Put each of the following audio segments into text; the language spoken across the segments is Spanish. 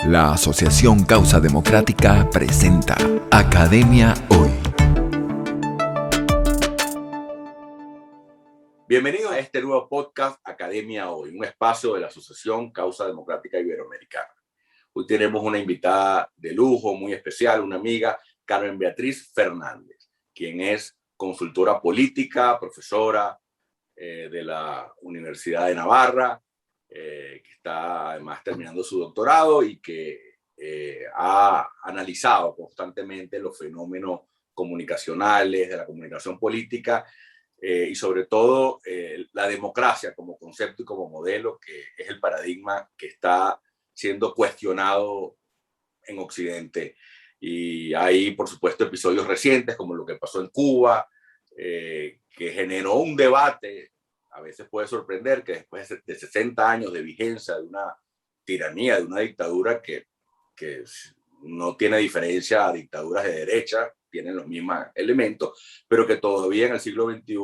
La Asociación Causa Democrática presenta Academia Hoy. Bienvenidos a este nuevo podcast Academia Hoy, un espacio de la Asociación Causa Democrática Iberoamericana. Hoy tenemos una invitada de lujo, muy especial, una amiga, Carmen Beatriz Fernández, quien es consultora política, profesora de la Universidad de Navarra, que está además terminando su doctorado y que ha analizado constantemente los fenómenos comunicacionales de la comunicación política y sobre todo la democracia como concepto y como modelo, que es el paradigma que está siendo cuestionado en Occidente. Y hay, por supuesto, episodios recientes como lo que pasó en Cuba, que generó un debate. A veces puede sorprender que después de 60 años de vigencia de una tiranía, de una dictadura que no tiene diferencia a dictaduras de derecha, tienen los mismos elementos, pero que todavía en el siglo XXI,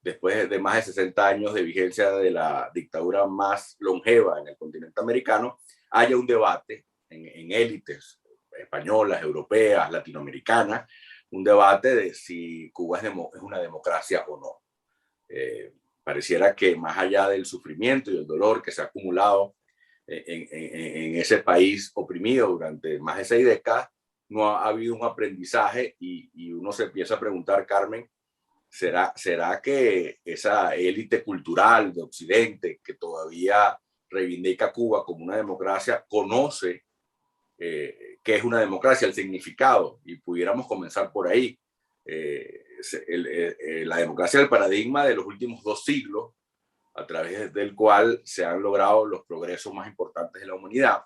después de más de 60 años de vigencia de la dictadura más longeva en el continente americano, haya un debate en élites españolas, europeas, latinoamericanas, un debate de si Cuba es una democracia o no. Pareciera que más allá del sufrimiento y el dolor que se ha acumulado en ese país oprimido durante más de 6 décadas, no ha habido un aprendizaje y uno se empieza a preguntar, Carmen, ¿será que esa élite cultural de Occidente que todavía reivindica a Cuba como una democracia conoce qué es una democracia, el significado? Y pudiéramos comenzar por ahí. La democracia es el paradigma de los últimos 2 siglos a través del cual se han logrado los progresos más importantes de la humanidad,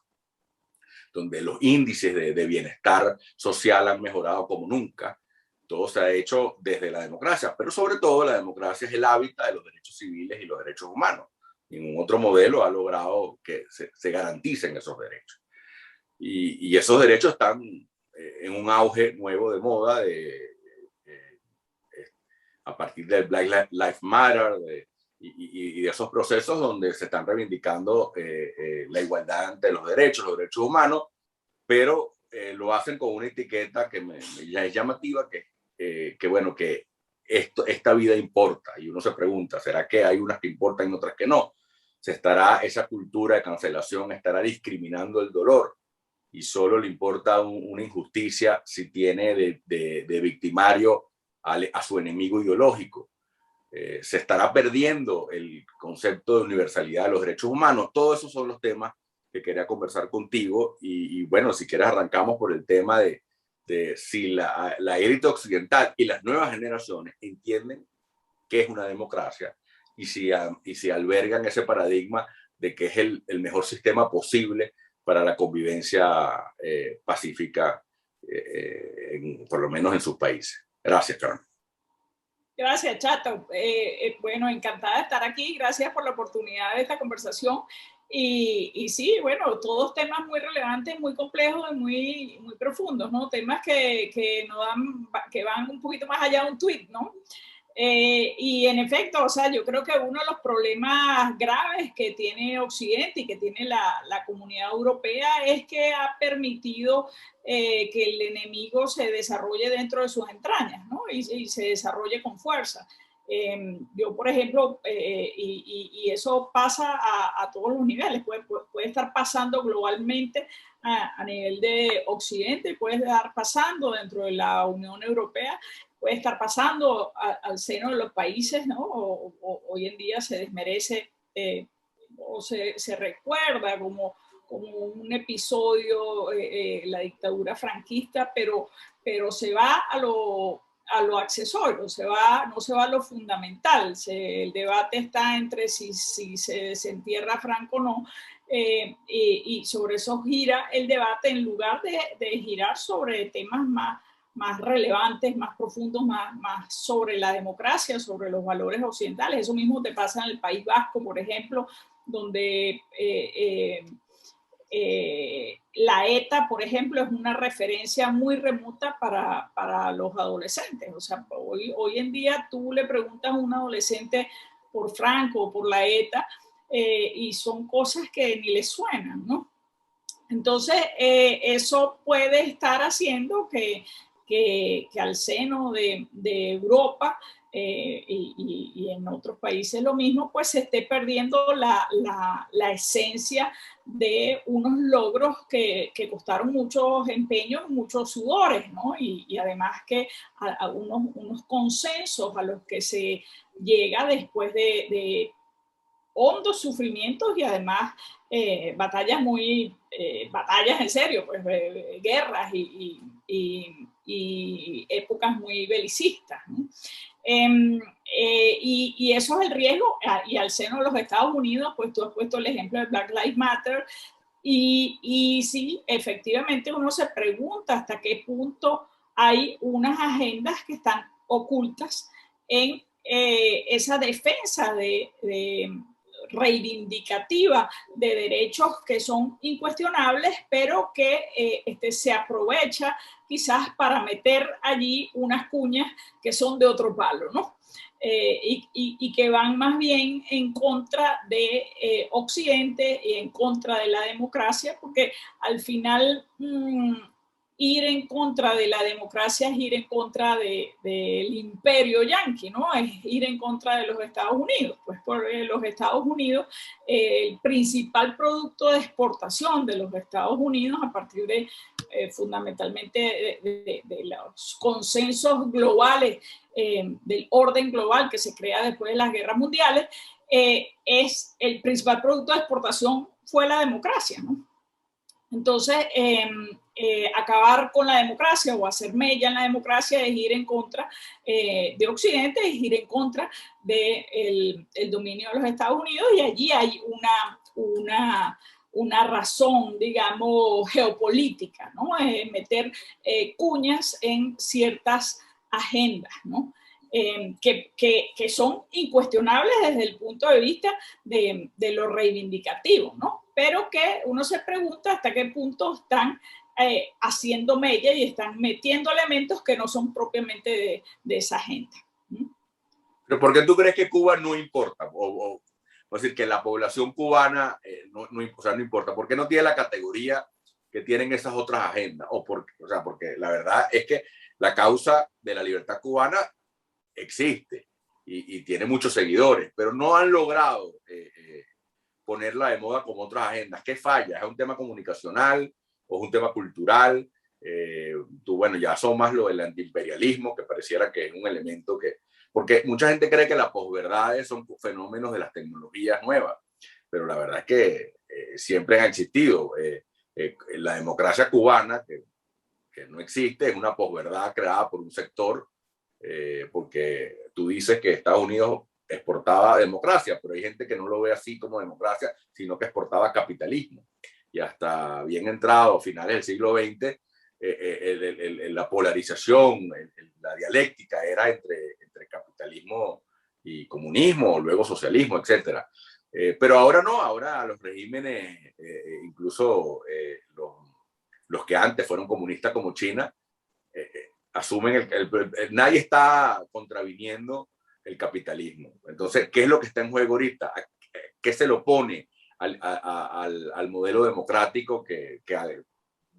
donde los índices de bienestar social han mejorado como nunca. Todo se ha hecho desde la democracia, pero sobre todo la democracia es el hábitat de los derechos civiles y los derechos humanos. Ningún otro modelo ha logrado que se garanticen esos derechos. Y esos derechos están en un auge nuevo de moda a partir del Black Lives Matter, y de esos procesos donde se están reivindicando la igualdad ante los derechos humanos, pero lo hacen con una etiqueta que ya es llamativa, que bueno, que esta vida importa. Y uno se pregunta, ¿será que hay unas que importan y otras que no? Esa cultura de cancelación estará discriminando el dolor y solo le importa una injusticia si tiene de victimario a su enemigo ideológico? Se estará perdiendo el concepto de universalidad de los derechos humanos. Todos esos son los temas que quería conversar contigo y bueno, si quieres arrancamos por el tema de si la élite occidental y las nuevas generaciones entienden qué es una democracia y si albergan ese paradigma de que es el mejor sistema posible para la convivencia pacífica, por lo menos en sus países. Gracias, Carmen. Gracias, Chato. Bueno, encantada de estar aquí. Gracias por la oportunidad de esta conversación. Y sí, bueno, todos temas muy relevantes, muy complejos y muy profundos, ¿no? Temas que van un poquito más allá de un tuit, ¿no? Y en efecto, o sea, yo creo que uno de los problemas graves que tiene Occidente y que tiene la comunidad europea es que ha permitido que el enemigo se desarrolle dentro de sus entrañas, ¿no? Y se desarrolle con fuerza. Yo, por ejemplo, y eso pasa a todos los niveles, puede estar pasando globalmente a nivel de Occidente, puede estar pasando dentro de la Unión Europea, puede estar pasando al seno de los países, ¿no? Hoy en día se desmerece o se recuerda como un episodio, la dictadura franquista, pero se va a lo accesorio, no se va a lo fundamental. El debate está entre si se desentierra Franco o no, y sobre eso gira el debate en lugar de girar sobre temas más relevantes, más profundos, más sobre la democracia, sobre los valores occidentales. Eso mismo te pasa en el País Vasco, por ejemplo, donde la ETA, por ejemplo, es una referencia muy remota para los adolescentes. O sea, hoy en día tú le preguntas a un adolescente por Franco o por la ETA y son cosas que ni les suenan, ¿no? Entonces, eso puede estar haciendo que al seno de Europa y en otros países lo mismo, pues se esté perdiendo la esencia de unos logros que costaron muchos empeños, muchos sudores, ¿no? Y además que a unos consensos a los que se llega después de hondos sufrimientos y además batallas batallas en serio, pues guerras y épocas muy belicistas, ¿no? Y eso es el riesgo, y al seno de los Estados Unidos, pues tú has puesto el ejemplo de Black Lives Matter, y sí, efectivamente uno se pregunta hasta qué punto hay unas agendas que están ocultas en esa defensa reivindicativa de derechos que son incuestionables, pero que se aprovecha quizás para meter allí unas cuñas que son de otro palo, ¿no? Y que van más bien en contra de Occidente y en contra de la democracia, porque al final ir en contra de la democracia es ir en contra del imperio yanqui, ¿no? Es ir en contra de los Estados Unidos. Pues por los Estados Unidos, el principal producto de exportación de los Estados Unidos a partir de fundamentalmente de los consensos globales, del orden global que se crea después de las guerras mundiales, es el principal producto de exportación fue la democracia, ¿no? Entonces, acabar con la democracia o hacer mella en la democracia es ir en contra de Occidente, es ir en contra del dominio de los Estados Unidos, y allí hay una razón, digamos, geopolítica, ¿no? Meter cuñas en ciertas agendas, ¿no? Que son incuestionables desde el punto de vista de lo reivindicativo, ¿no? Pero que uno se pregunta hasta qué punto están haciendo mella y están metiendo elementos que no son propiamente de esa agenda. ¿Pero por qué tú crees que Cuba no importa? Es decir, que la población cubana no importa. ¿Por qué no tiene la categoría que tienen esas otras agendas? Porque la verdad es que la causa de la libertad cubana existe y tiene muchos seguidores, pero no han logrado ponerla de moda como otras agendas. ¿Qué falla? ¿Es un tema comunicacional o es un tema cultural? Bueno, ya son más lo del antiimperialismo, que pareciera que es un elemento que... Porque mucha gente cree que las posverdades son fenómenos de las tecnologías nuevas, pero la verdad es que siempre han existido. La democracia cubana, que no existe, es una posverdad creada por un sector, porque tú dices que Estados Unidos exportaba democracia, pero hay gente que no lo ve así como democracia, sino que exportaba capitalismo. Y hasta bien entrado, a finales del siglo XX, la polarización, la dialéctica era entre capitalismo y comunismo, luego socialismo, etc. Pero ahora no, ahora los regímenes, incluso los que antes fueron comunistas como China, asumen nadie está contraviniendo el capitalismo. Entonces, ¿qué es lo que está en juego ahorita? ¿Qué se lo pone al modelo democrático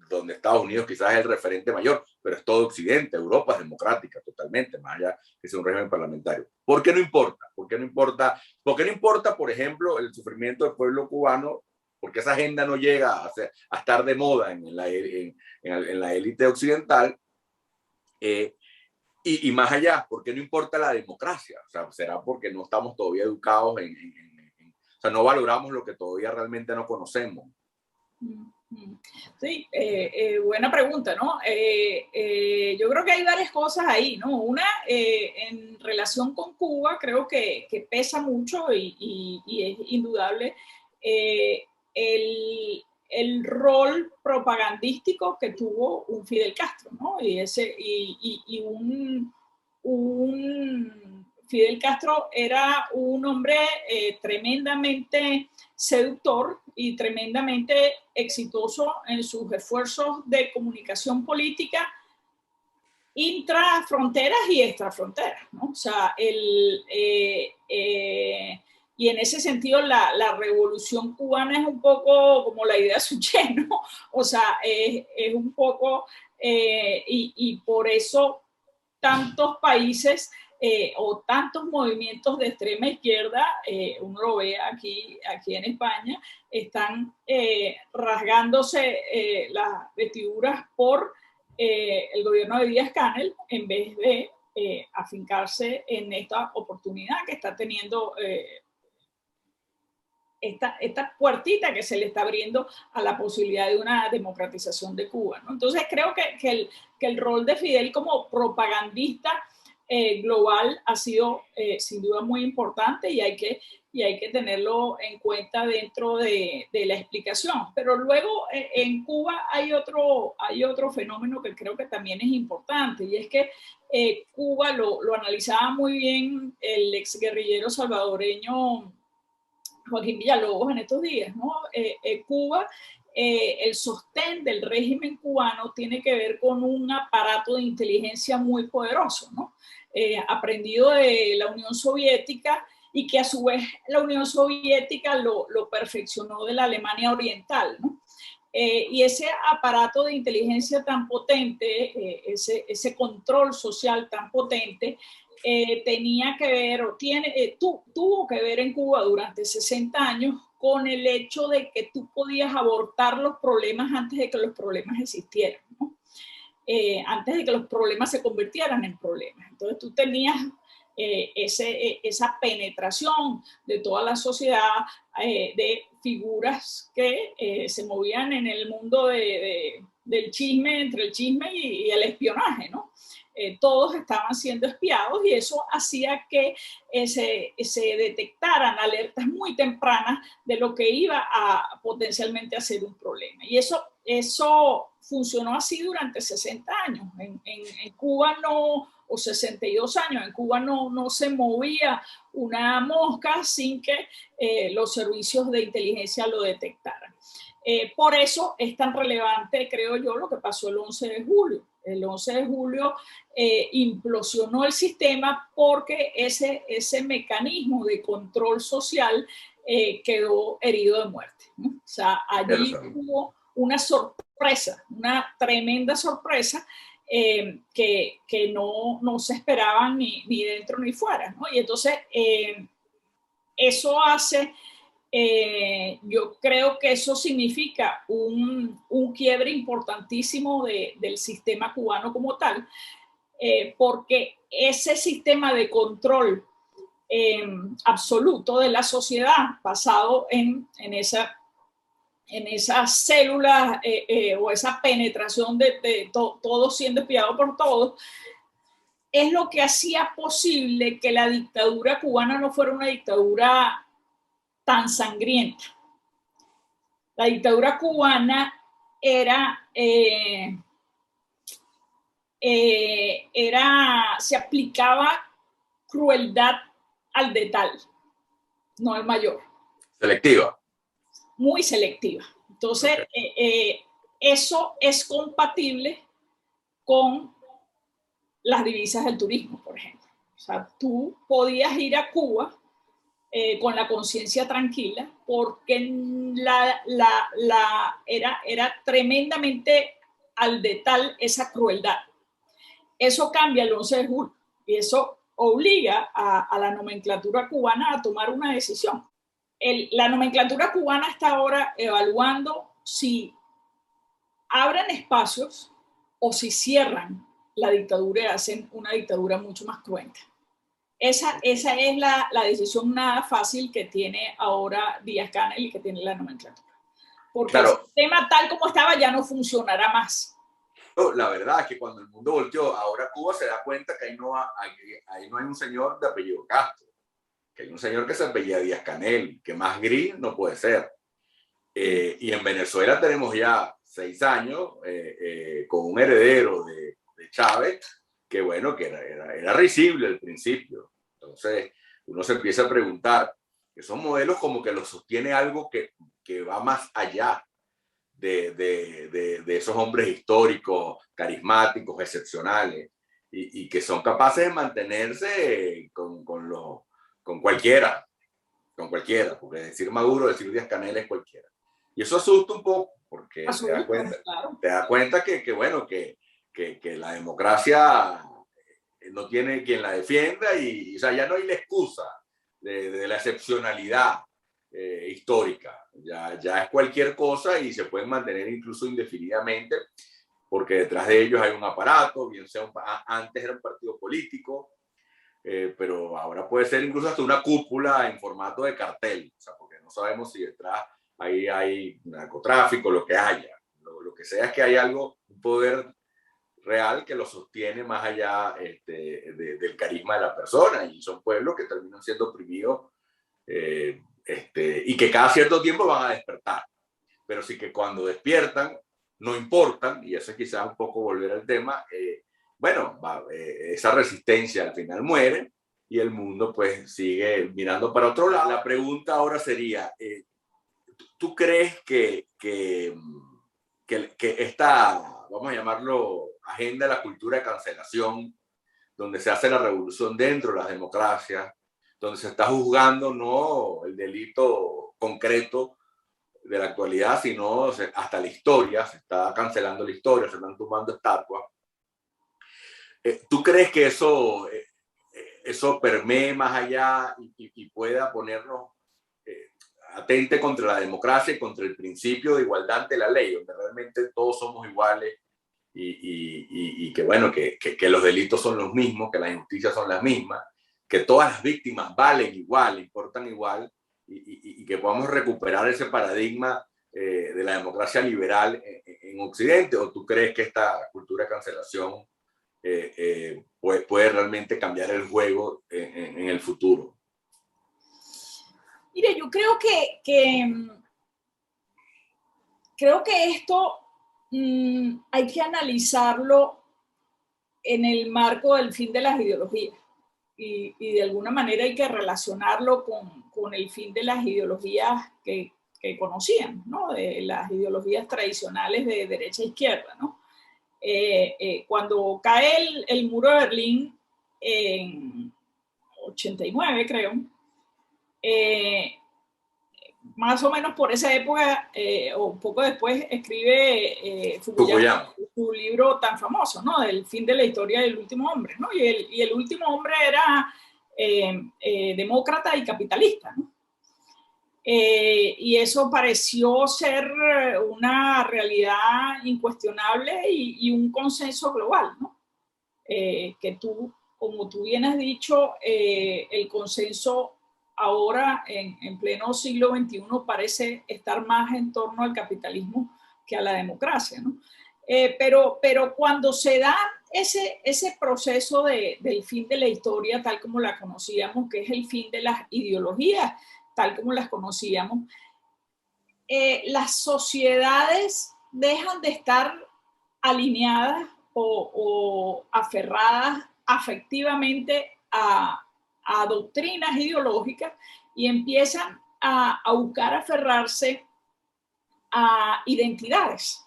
donde Estados Unidos quizás es el referente mayor, pero es todo Occidente? Europa es democrática totalmente, más allá que sea un régimen parlamentario. ¿Por qué no importa? ¿Por qué no importa? ¿Por qué no importa, por ejemplo, el sufrimiento del pueblo cubano? Porque esa agenda no llega a estar de moda en la élite occidental. Y más allá, ¿por qué no importa la democracia? O sea, ¿será porque no estamos todavía educados o sea, no valoramos lo que todavía realmente no conocemos? Sí, buena pregunta, ¿no? Yo creo que hay varias cosas ahí, ¿no? Una, en relación con Cuba, creo que pesa mucho y es indudable el rol propagandístico que tuvo un Fidel Castro, ¿no? Y un Fidel Castro era un hombre tremendamente seductor y tremendamente exitoso en sus esfuerzos de comunicación política intrafronteras y extrafronteras, ¿no? O sea, y en ese sentido la revolución cubana es un poco como la idea Suchet, ¿no? O sea, es un poco, y por eso tantos países o tantos movimientos de extrema izquierda, uno lo ve aquí en España, están rasgándose las vestiduras por el gobierno de Díaz-Canel en vez de afincarse en esta oportunidad que está teniendo esta puertita que se le está abriendo a la posibilidad de una democratización de Cuba, ¿no? Entonces creo que el rol de Fidel como propagandista global ha sido sin duda muy importante y hay que tenerlo en cuenta dentro de la explicación. Pero luego en Cuba hay otro fenómeno que creo que también es importante, y es que Cuba lo analizaba muy bien el exguerrillero salvadoreño Joaquín Villalobos en estos días, ¿no? Cuba, el sostén del régimen cubano tiene que ver con un aparato de inteligencia muy poderoso, ¿no? Aprendido de la Unión Soviética y que a su vez la Unión Soviética lo perfeccionó de la Alemania Oriental, ¿no? Y ese aparato de inteligencia tan potente, ese control social tan potente, tenía que ver o tuvo que ver en Cuba durante 60 años con el hecho de que tú podías abortar los problemas antes de que los problemas existieran, ¿no? Antes de que los problemas se convirtieran en problemas. Entonces tú tenías esa penetración de toda la sociedad, de figuras que se movían en el mundo del chisme, entre el chisme y el espionaje, ¿no? Todos estaban siendo espiados y eso hacía que se detectaran alertas muy tempranas de lo que iba a potencialmente a ser un problema. Y eso funcionó así durante 60 años. En Cuba no, o 62 años, en Cuba no se movía una mosca sin que los servicios de inteligencia lo detectaran. Por eso es tan relevante, creo yo, lo que pasó el 11 de julio. El 11 de julio implosionó el sistema porque ese mecanismo de control social quedó herido de muerte, ¿no? O sea, allí hubo una sorpresa, una tremenda sorpresa que no se esperaban ni dentro ni fuera, ¿no? Y entonces eso hace... yo creo que eso significa un quiebre importantísimo del sistema cubano como tal, porque ese sistema de control absoluto de la sociedad basado en esas células o esa penetración de todos siendo espiados por todos, es lo que hacía posible que la dictadura cubana no fuera una dictadura tan sangrienta. La dictadura cubana se aplicaba crueldad al detal, no al mayor. Selectiva. Muy selectiva. Entonces, eso es compatible con las divisas del turismo, por ejemplo. O sea, tú podías ir a Cuba con la conciencia tranquila, porque era tremendamente al detal esa crueldad. Eso cambia el 11 de julio y eso obliga a la nomenclatura cubana a tomar una decisión. La nomenclatura cubana está ahora evaluando si abren espacios o si cierran la dictadura y hacen una dictadura mucho más cruenta. Esa es la decisión nada fácil que tiene ahora Díaz-Canel y que tiene la nomenclatura. Porque claro, el sistema tal como estaba ya no funcionará más. La verdad es que cuando el mundo volteó, ahora Cuba se da cuenta que ahí no hay un señor de apellido Castro, que hay un señor que se apellida Díaz-Canel, que más gris no puede ser. Y en Venezuela tenemos ya 6 años con un heredero de Chávez, que bueno, que era risible al principio. Entonces uno se empieza a preguntar, que son modelos como que los sostiene algo que va más allá de esos hombres históricos, carismáticos, excepcionales, y que son capaces de mantenerse con cualquiera. con cualquiera, porque decir Maduro, decir Díaz-Canel es cualquiera. Y eso asusta un poco, porque te das cuenta que bueno, que la democracia no tiene quien la defienda y o sea, ya no hay la excusa de la excepcionalidad histórica. Ya es cualquier cosa y se pueden mantener incluso indefinidamente porque detrás de ellos hay un aparato, bien sea antes era un partido político, pero ahora puede ser incluso hasta una cúpula en formato de cartel, o sea, porque no sabemos si detrás ahí hay narcotráfico, lo que haya. Lo que sea es que hay algo, un poder real que lo sostiene más allá del carisma de la persona, y son pueblos que terminan siendo oprimidos y que cada cierto tiempo van a despertar, pero sí que cuando despiertan no importan, y eso es quizás un poco volver al tema, esa resistencia al final muere y el mundo pues sigue mirando para otro lado. La pregunta ahora sería, ¿tú crees que esta, vamos a llamarlo, agenda de la cultura de cancelación, donde se hace la revolución dentro de las democracias, donde se está juzgando no el delito concreto de la actualidad, sino hasta la historia, se está cancelando la historia, se están tumbando estatuas? ¿Tú crees que eso permee más allá y pueda ponernos atente contra la democracia y contra el principio de igualdad ante la ley, donde realmente todos somos iguales y que, bueno, que los delitos son los mismos, que las injusticias son las mismas, que todas las víctimas valen igual, importan igual, y que podamos recuperar ese paradigma de la democracia liberal en Occidente? ¿O tú crees que esta cultura de cancelación puede realmente cambiar el juego en el futuro? Mire, yo creo que esto hay que analizarlo en el marco del fin de las ideologías y de alguna manera hay que relacionarlo con el fin de las ideologías que conocían, ¿no? De las ideologías tradicionales de derecha e izquierda, ¿no? Cuando cae el muro de Berlín en 89, creo, más o menos por esa época o un poco después escribe Fukuyama su libro tan famoso, ¿no? Del fin de la historia del último hombre, ¿no? Y el último hombre era demócrata y capitalista, ¿no? Y eso pareció ser una realidad incuestionable y un consenso global, ¿no? Que como tú bien has dicho, el consenso ahora en pleno siglo XXI parece estar más en torno al capitalismo que a la democracia, ¿no? Pero cuando se da ese proceso del fin de la historia tal como la conocíamos, que es el fin de las ideologías tal como las conocíamos, las sociedades dejan de estar alineadas o aferradas afectivamente a doctrinas ideológicas y empiezan a buscar aferrarse a identidades.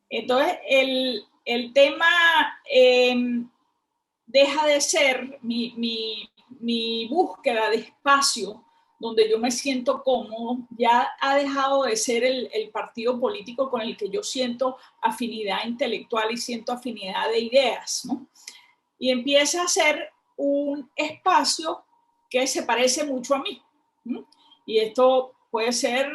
Entonces, el tema deja de ser mi búsqueda de espacio donde yo me siento cómodo, ya ha dejado de ser el partido político con el que yo siento afinidad intelectual y siento afinidad de ideas, ¿no? Y empieza a ser un espacio que se parece mucho a mí. ¿No? Y esto puede ser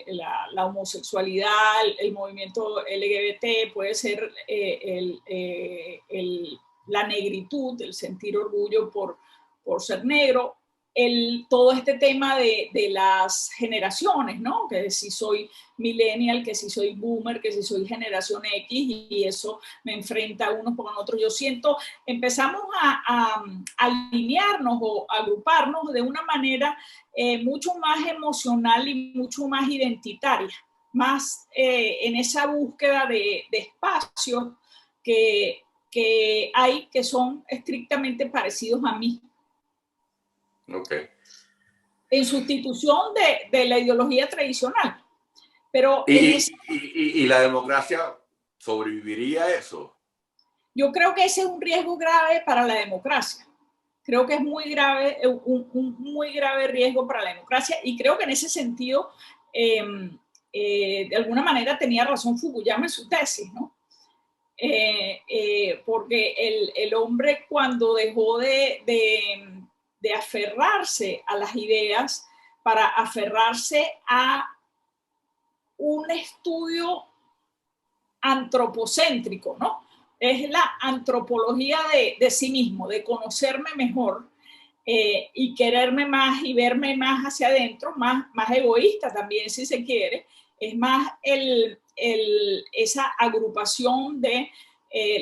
la homosexualidad, el movimiento LGBT, puede ser la negritud, el sentir orgullo por ser negro, todo este tema de las generaciones, ¿no? Que si soy millennial, que si soy boomer, que si soy generación X, y eso me enfrenta unos con otros. Yo siento, empezamos a alinearnos o agruparnos de una manera mucho más emocional y mucho más identitaria, más en esa búsqueda de espacios que hay que son estrictamente parecidos a mí. Okay. En sustitución de la ideología tradicional. Pero ¿Y la democracia sobreviviría a eso? Yo creo que ese es un riesgo grave para la democracia. creo que es muy grave, un muy grave riesgo para la democracia, y creo que en ese sentido, de alguna manera tenía razón Fukuyama en su tesis, ¿no? Porque el hombre, cuando dejó de aferrarse a las ideas para aferrarse a un estudio antropocéntrico, ¿no? Es la antropología de sí mismo, de conocerme mejor, y quererme más y verme más hacia adentro, más egoísta también, si se quiere. Es más esa agrupación de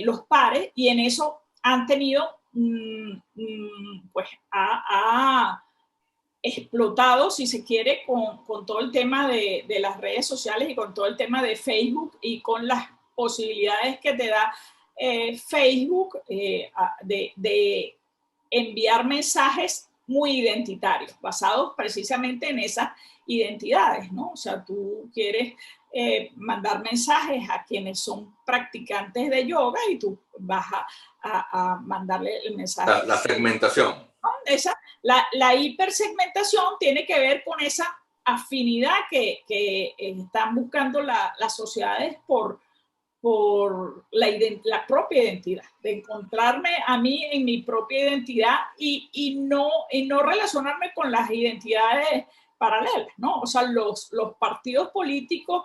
los pares, y en eso han tenido, pues, ha explotado, si se quiere, con todo el tema de las redes sociales y con todo el tema de Facebook y con las posibilidades que te da Facebook de enviar mensajes muy identitarios, basados precisamente en esas identidades, ¿no? O sea, tú quieres mandar mensajes a quienes son practicantes de yoga y tú vas a mandarle el mensaje. La segmentación. La hipersegmentación tiene que ver con esa afinidad que están buscando las sociedades por la propia identidad, de encontrarme a mí en mi propia identidad y no relacionarme con las identidades paralelas, ¿no? O sea, los partidos políticos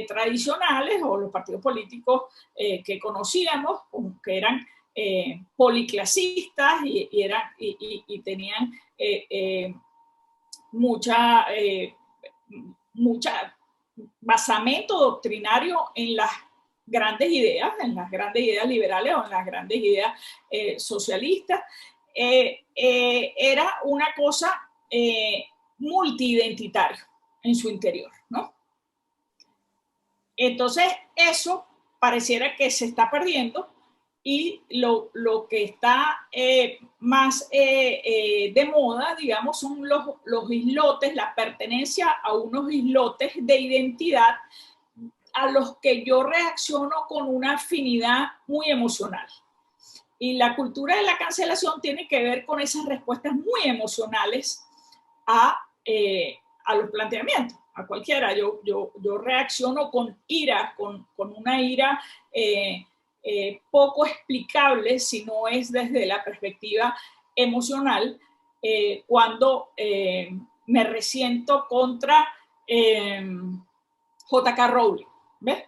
tradicionales, o los partidos políticos que conocíamos, que eran policlasistas y tenían mucha basamento doctrinario en las grandes ideas liberales o en las grandes ideas socialistas, era una cosa multiidentitaria en su interior, ¿no? Entonces, eso pareciera que se está perdiendo, y lo que está más de moda, digamos, son los islotes, la pertenencia a unos islotes de identidad a los que yo reacciono con una afinidad muy emocional. Y la cultura de la cancelación tiene que ver con esas respuestas muy emocionales a los planteamientos, a cualquiera. Yo reacciono con ira, con una ira poco explicable si no es desde la perspectiva emocional, cuando me resiento contra J.K. Rowling, ¿ves?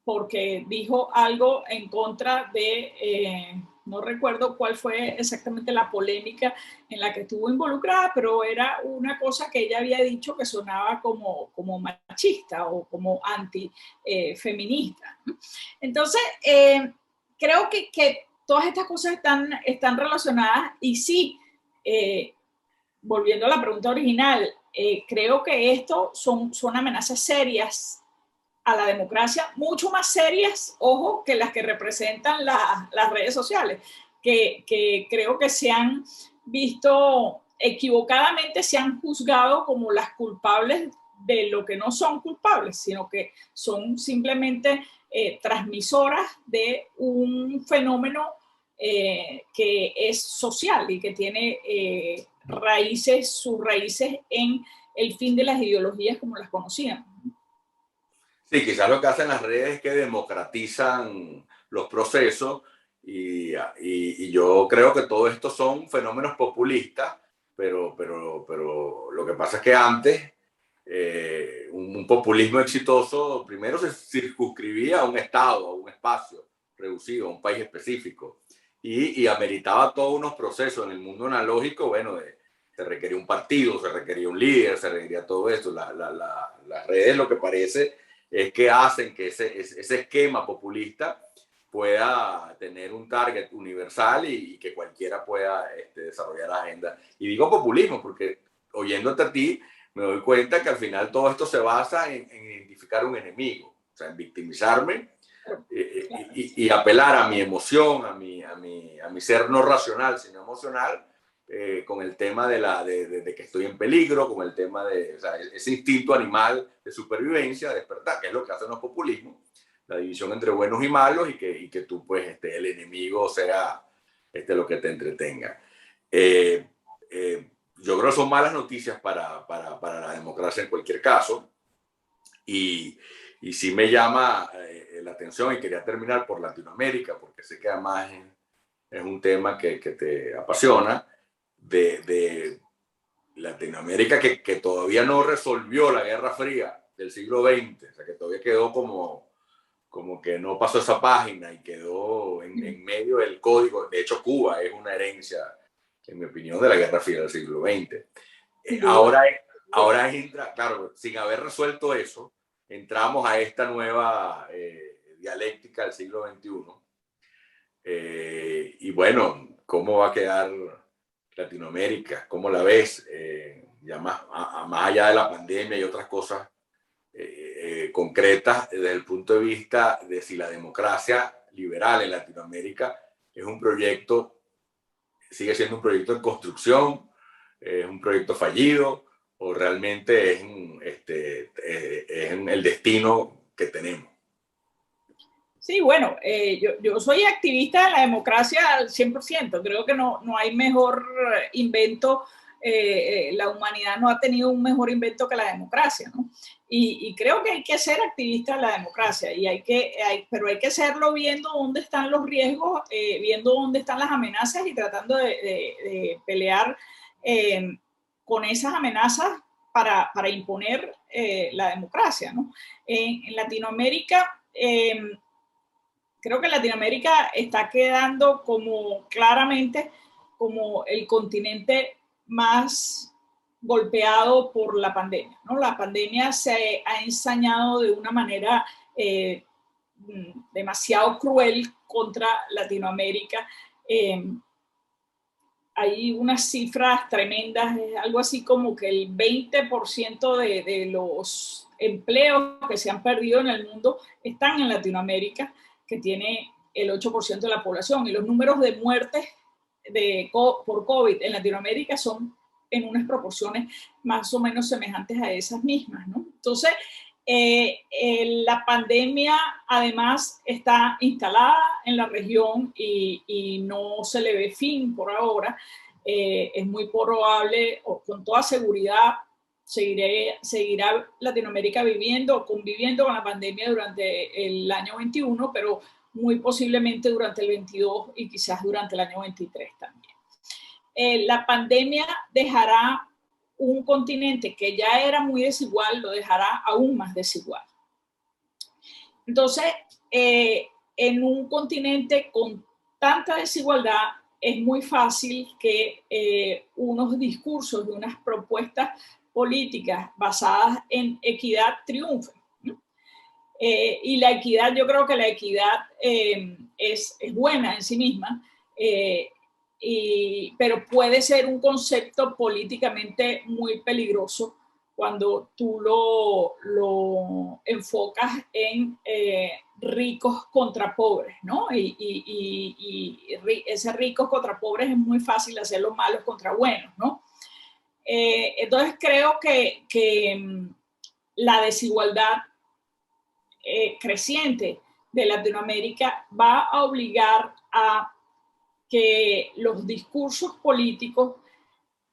Porque dijo algo en contra de, no recuerdo cuál fue exactamente la polémica en la que estuvo involucrada, pero era una cosa que ella había dicho que sonaba como machista o como antifeminista. Entonces, creo que todas estas cosas están relacionadas, y sí, volviendo a la pregunta original, creo que esto son amenazas serias a la democracia, mucho más serias, ojo, que las que representan las redes sociales, que creo que se han visto equivocadamente, se han juzgado como las culpables de lo que no son culpables, sino que son simplemente transmisoras de un fenómeno que es social y que tiene sus raíces en el fin de las ideologías como las conocíamos. Sí, quizás lo que hacen las redes es que democratizan los procesos, y yo creo que todo esto son fenómenos populistas, pero lo que pasa es que antes un populismo exitoso primero se circunscribía a un estado, a un espacio reducido, a un país específico, y ameritaba todos unos procesos. En el mundo analógico, bueno, se requería un partido, se requería un líder, se requería todo esto. Las redes, lo que parece es que hacen que ese esquema populista pueda tener un target universal y que cualquiera pueda desarrollar la agenda. Y digo populismo porque, oyéndote a ti, me doy cuenta que al final todo esto se basa en identificar un enemigo, o sea, en victimizarme y apelar a mi emoción, a mi ser no racional, sino emocional, con el tema de que estoy en peligro, con el tema de, o sea, ese instinto animal de supervivencia, despertar, que es lo que hacen los populismos, la división entre buenos y malos, y que tú, pues, el enemigo sea lo que te entretenga. Yo creo que son malas noticias para la democracia en cualquier caso. Y sí me llama la atención, y quería terminar por Latinoamérica, porque sé que además es un tema que te apasiona, de Latinoamérica que todavía no resolvió la Guerra Fría del siglo XX, o sea, que todavía quedó como que no pasó esa página y quedó en medio del código. De hecho, Cuba es una herencia, en mi opinión, de la Guerra Fría del siglo XX. Ahora entra, claro, sin haber resuelto eso, entramos a esta nueva dialéctica del siglo XXI. Y bueno, ¿cómo va a quedar Latinoamérica? ¿Cómo la ves? Ya más allá de la pandemia y otras cosas concretas desde el punto de vista de si la democracia liberal en Latinoamérica es un proyecto, sigue siendo un proyecto en construcción, es un proyecto fallido, o realmente es el destino que tenemos. Sí, bueno, yo soy activista de la democracia al 100%. Creo que no hay mejor invento. La humanidad no ha tenido un mejor invento que la democracia, ¿no? Y creo que hay que ser activista de la democracia, pero hay que hacerlo viendo dónde están los riesgos, viendo dónde están las amenazas y tratando de pelear con esas amenazas para imponer la democracia, ¿no? En Latinoamérica... creo que Latinoamérica está quedando como claramente como el continente más golpeado por la pandemia, ¿no? La pandemia se ha ensañado de una manera demasiado cruel contra Latinoamérica. Hay unas cifras tremendas, algo así como que el 20% de los empleos que se han perdido en el mundo están en Latinoamérica, que tiene el 8% de la población, y los números de muertes por COVID en Latinoamérica son en unas proporciones más o menos semejantes a esas mismas, ¿no? Entonces, la pandemia además está instalada en la región y no se le ve fin por ahora. Es muy probable, o con toda seguridad, seguirá Latinoamérica conviviendo con la pandemia durante el año 21, pero muy posiblemente durante el 22 y quizás durante el año 23 también. La pandemia dejará un continente que ya era muy desigual, lo dejará aún más desigual. Entonces, en un continente con tanta desigualdad, es muy fácil que unos discursos y unas propuestas políticas basadas en equidad triunfen. Y la equidad, yo creo que la equidad es buena en sí misma, pero puede ser un concepto políticamente muy peligroso cuando tú lo enfocas en ricos contra pobres, ¿no? Y ese ricos contra pobres es muy fácil hacerlo malos contra buenos, ¿no? Entonces creo que la desigualdad creciente de Latinoamérica va a obligar a que los discursos políticos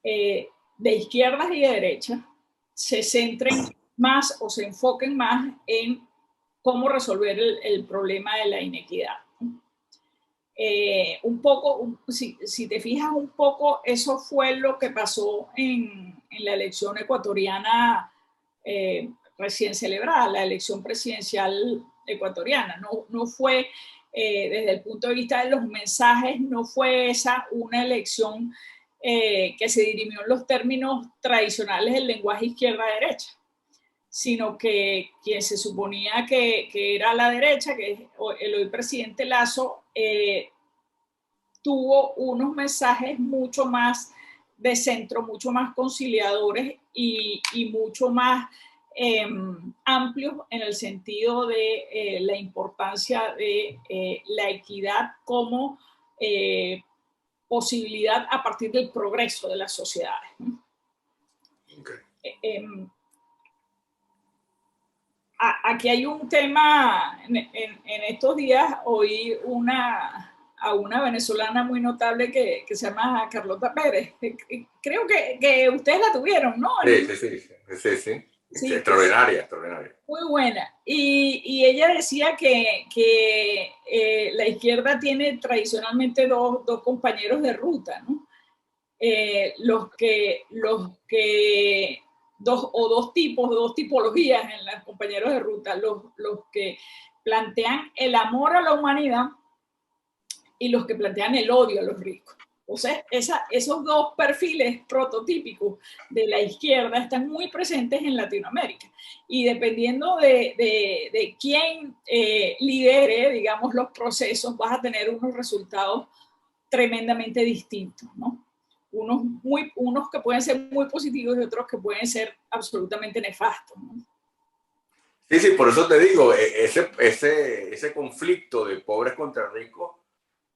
de izquierdas y de derecha se centren más o se enfoquen más en cómo resolver el problema de la inequidad. Un poco, si te fijas un poco, eso fue lo que pasó en la elección ecuatoriana recién celebrada, la elección presidencial ecuatoriana. No fue, desde el punto de vista de los mensajes, no fue esa una elección que se dirimió en los términos tradicionales del lenguaje izquierda-derecha, sino que quien se suponía que era la derecha, que es el hoy presidente Lasso, tuvo unos mensajes mucho más de centro, mucho más conciliadores y mucho más amplios en el sentido de la importancia de la equidad como posibilidad a partir del progreso de las sociedades. Okay. Aquí hay un tema, en estos días oí una a una venezolana muy notable que se llama Carlota Pérez. Creo que ustedes la tuvieron, ¿no? Sí. Sí, extraordinaria. Muy buena. Y ella decía que la izquierda tiene tradicionalmente dos compañeros de ruta, ¿no? Dos tipologías en los compañeros de ruta, los que plantean el amor a la humanidad y los que plantean el odio a los ricos. Entonces, esos dos perfiles prototípicos de la izquierda están muy presentes en Latinoamérica. Y dependiendo de quién lidere, digamos, los procesos, vas a tener unos resultados tremendamente distintos, ¿no? Unos que pueden ser muy positivos y otros que pueden ser absolutamente nefastos, ¿no? Sí, por eso te digo, ese conflicto de pobres contra ricos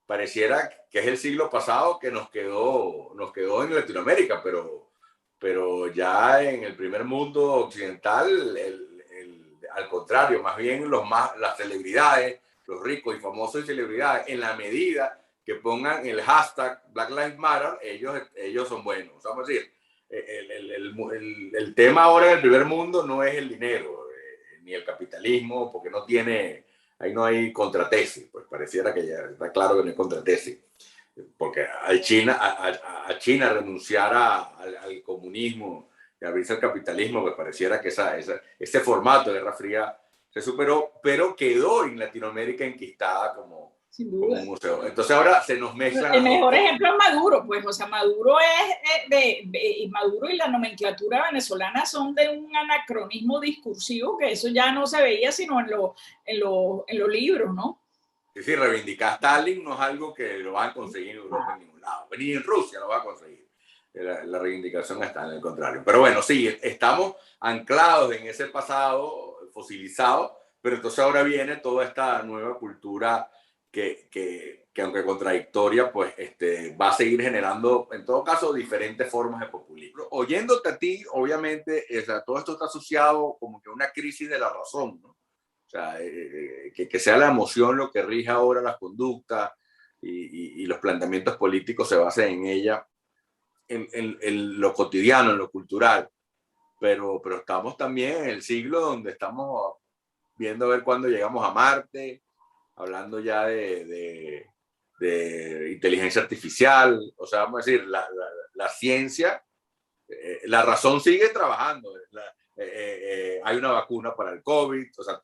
pareciera que es el siglo pasado que nos quedó en Latinoamérica, pero ya en el primer mundo occidental, al contrario, más bien las celebridades, los ricos y famosos y celebridades, en la medida que pongan el hashtag Black Lives Matter, ellos son buenos. Vamos a decir, el tema ahora en el primer mundo no es el dinero, ni el capitalismo, porque ahí no hay contratesis, pues pareciera que ya está claro que no hay contratesis, porque a China renunciar al comunismo y abrirse al capitalismo, pues pareciera que ese formato de Guerra Fría se superó, pero quedó en Latinoamérica enquistada como un museo. Entonces ahora se nos mezclan. El mejor ejemplo es Maduro, pues, o sea, Maduro Maduro y la nomenclatura venezolana son de un anacronismo discursivo que eso ya no se veía sino en los libros, ¿no? Sí, reivindicar a Stalin no es algo que lo van a conseguir en Europa en ningún lado, ni en Rusia lo va a conseguir. La reivindicación está en el contrario. Pero bueno, sí, estamos anclados en ese pasado fosilizado, pero entonces ahora viene toda esta nueva cultura que aunque contradictoria, pues va a seguir generando, en todo caso, diferentes formas de populismo. Oyéndote a ti, obviamente, todo esto está asociado como que a una crisis de la razón, ¿no? O sea, que sea la emoción lo que rige ahora las conductas y los planteamientos políticos se basen en ella, en lo cotidiano, en lo cultural. Pero estamos también en el siglo donde estamos viendo a ver cuándo llegamos a Marte, hablando ya de inteligencia artificial. O sea, vamos a decir, la ciencia, la razón sigue trabajando. Hay una vacuna para el COVID. O sea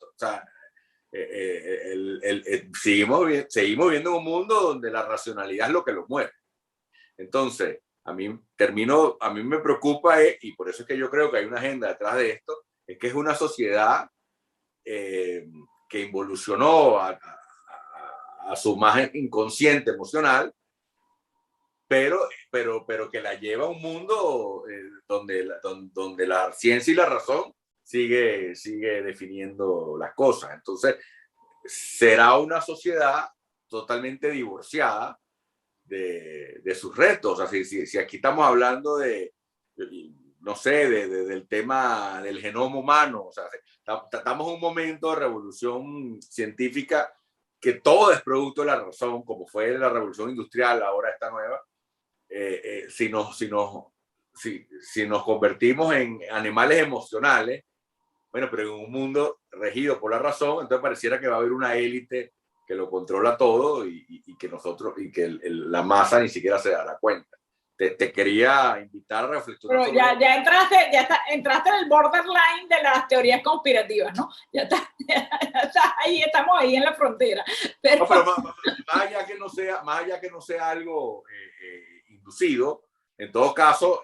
seguimos viendo un mundo donde la racionalidad es lo que lo mueve. Entonces, a mí me preocupa, y por eso es que yo creo que hay una agenda detrás de esto, es que es una sociedad que involucionó a su imagen inconsciente, emocional, pero que la lleva a un mundo donde la ciencia y la razón sigue definiendo las cosas. Entonces, será una sociedad totalmente divorciada de sus retos. O sea, si aquí estamos hablando no sé, del tema del genoma humano, o sea, estamos en un momento de revolución científica que todo es producto de la razón, como fue la revolución industrial, ahora esta nueva. Si nos convertimos en animales emocionales, bueno, pero en un mundo regido por la razón, entonces pareciera que va a haber una élite que lo controla todo y que la masa ni siquiera se dará cuenta. Te quería invitar a reflexionar sobre eso. Entraste en el borderline de las teorías conspirativas, ¿no? Ya está ahí, estamos ahí en la frontera. Pero más allá que no sea algo inducido, en todo caso,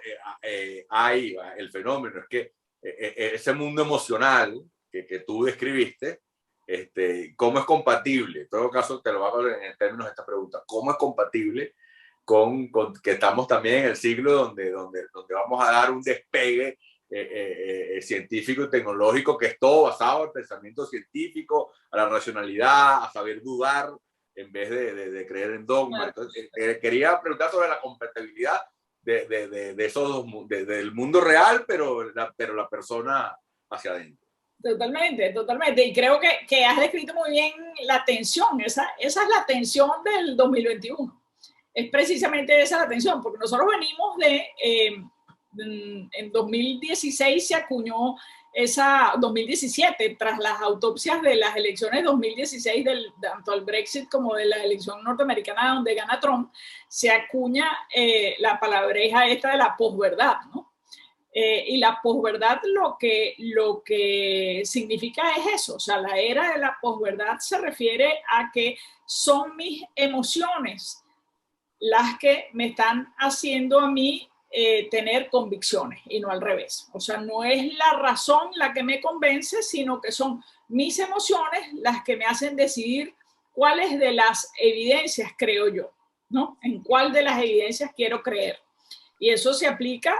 hay el fenómeno, es que ese mundo emocional que tú describiste, ¿cómo es compatible? En todo caso, te lo hago en términos de esta pregunta. ¿Cómo es compatible con que estamos también en el siglo donde vamos a dar un despegue científico y tecnológico que es todo basado en pensamiento científico, a la racionalidad, a saber dudar en vez de creer en dogma? Entonces, quería preguntar sobre la compatibilidad de esos dos, del mundo real, pero la persona hacia adentro. Totalmente, totalmente. Y creo que has descrito muy bien la tensión. Esa es la tensión del 2021. Es precisamente esa la tensión, porque nosotros venimos de, en 2016 se acuñó 2017, tras las autopsias de las elecciones 2016, tanto el Brexit como de la elección norteamericana donde gana Trump, se acuña la palabreja esta de la posverdad, ¿no? Y la posverdad lo que significa es eso, o sea, la era de la posverdad se refiere a que son mis emociones las que me están haciendo a mí tener convicciones y no al revés. O sea, no es la razón la que me convence, sino que son mis emociones las que me hacen decidir cuáles de las evidencias creo yo, ¿no? En cuál de las evidencias quiero creer. Y eso se aplica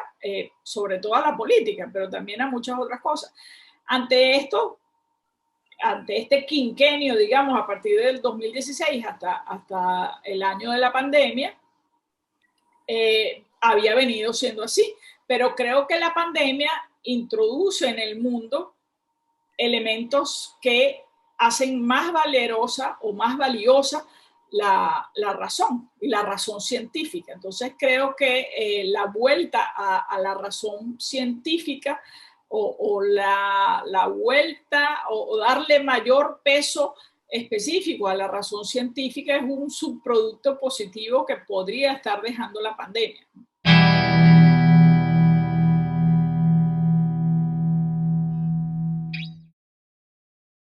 sobre todo a la política, pero también a muchas otras cosas. Ante este quinquenio, digamos, a partir del 2016 hasta el año de la pandemia, había venido siendo así. Pero creo que la pandemia introduce en el mundo elementos que hacen más valerosa o más valiosa la razón y la razón científica. Entonces creo que la vuelta a la razón científica o la vuelta o darle mayor peso específico a la razón científica es un subproducto positivo que podría estar dejando la pandemia.